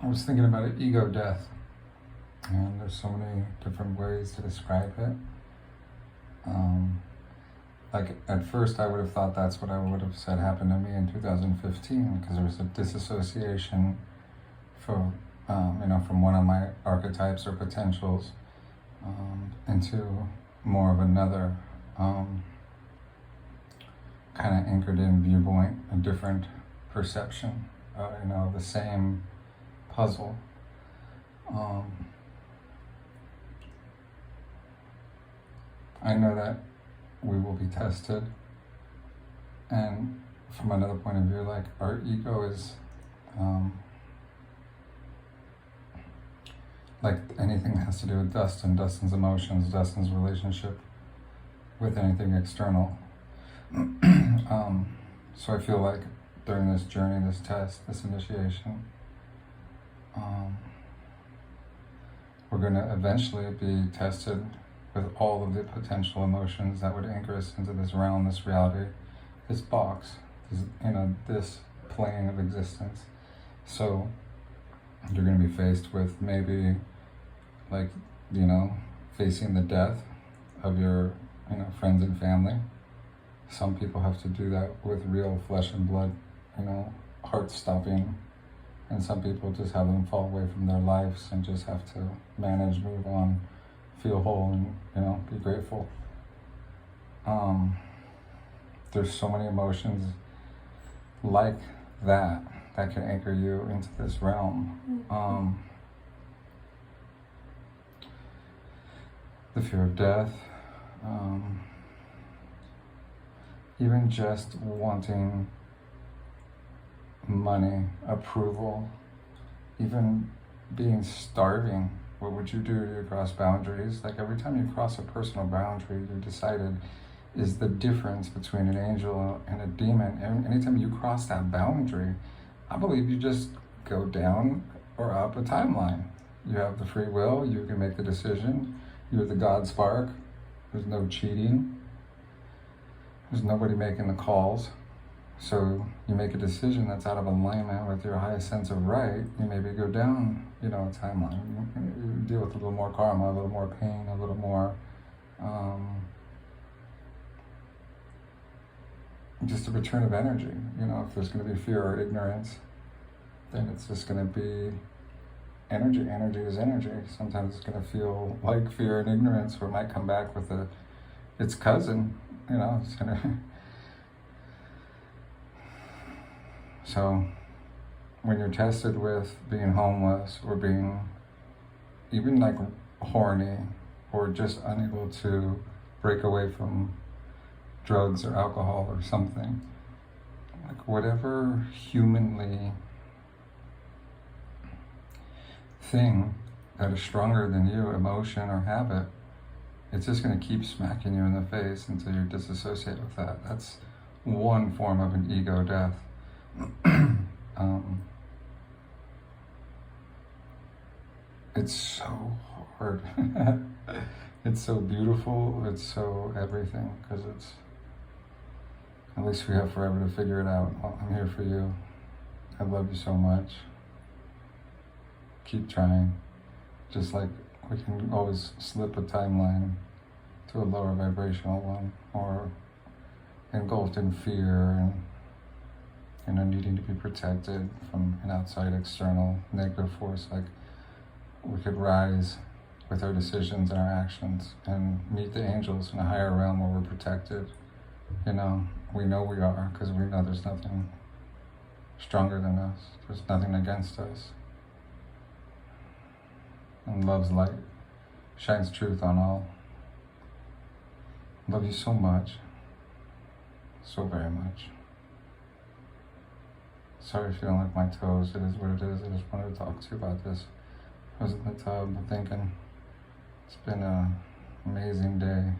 I was thinking about an ego death, and there's so many different ways to describe it. Um, like at first, I would have thought that's what I would have said happened to me in 2015, because there was a disassociation from, from one of my archetypes or potentials into more of another kind of anchored in viewpoint, a different perception, the same puzzle. I know that we will be tested, and from another point of view, like our ego is like anything that has to do with Dustin, Dustin's emotions, Dustin's relationship with anything external. So I feel like during this journey, this test, this initiation, we're going to eventually be tested with all of the potential emotions that would anchor us into this realm, this reality, this box, this plane of existence. So you're going to be faced with maybe facing the death of your friends and family. Some people have to do that with real flesh and blood, heart stopping, and some people just have them fall away from their lives and just have to manage, move on, feel whole, and be grateful. There's so many emotions like that can anchor you into this realm. The fear of death, even just wanting money, approval, even being starving. What would you do to cross boundaries? Like every time you cross a personal boundary, you decided is the difference between an angel and a demon. And anytime you cross that boundary, I believe you just go down or up a timeline. You have the free will, you can make the decision. You're the God spark. There's no cheating. There's nobody making the calls. So you make a decision that's out of alignment with your highest sense of right, you maybe go down, a timeline. You deal with a little more karma, a little more pain, a little more just a return of energy. If there's going to be fear or ignorance, then it's just going to be energy. Energy is energy. Sometimes it's going to feel like fear and ignorance, or it might come back with its cousin. It's going to. So, when you're tested with being homeless or being even like horny or just unable to break away from drugs or alcohol or something, like whatever humanly thing that is stronger than you, emotion or habit, it's just going to keep smacking you in the face until you disassociate with that. That's one form of an ego death. It's so hard. It's so beautiful. It's so everything, because at least we have forever to figure it out. I'm here for you. I love you so much. Keep trying. Just like we can always slip a timeline to a lower vibrational one, or engulfed in fear and needing to be protected from an outside external negative force. Like we could rise with our decisions and our actions and meet the angels in a higher realm where we're protected. We know we are, because we know there's nothing stronger than us. There's nothing against us. And love's light shines truth on all. Love you so much. So very much. Sorry if you don't like my toes. It is what it is. I just wanted to talk to you about this. I was in the tub thinking, it's been an amazing day.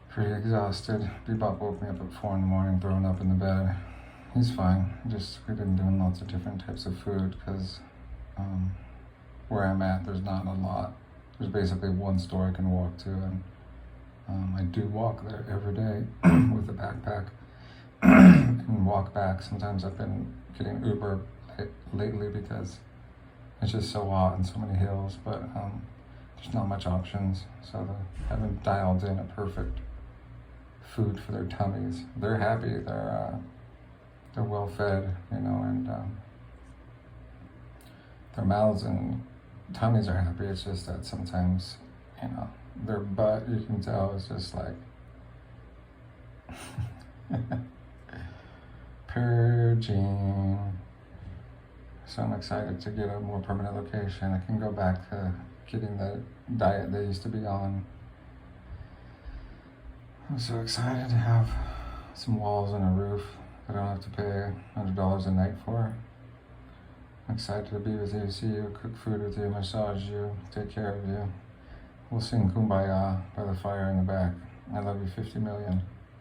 Pretty exhausted. Bebop woke me up at 4 a.m, throwing up in the bed. He's fine. We've been doing lots of different types of food, because where I'm at, there's not a lot. There's basically one store I can walk to, and I do walk there every day with a backpack and walk back. Sometimes I've been getting Uber lately because it's just so hot and so many hills, but there's not much options, so they haven't dialed in a perfect food for their tummies. They're happy, they're well fed, you know, and their mouths and tummies are happy. It's just that sometimes, you know, their butt, you can tell, is just like purging. So I'm excited to get a more permanent location. I can go back to getting the diet they used to be on. I'm so excited to have some walls and a roof that I don't have to pay $100 a night for. I'm excited to be with you, see you, cook food with you, massage you, take care of you. We'll sing Kumbaya by the fire in the back. I love you 50 million.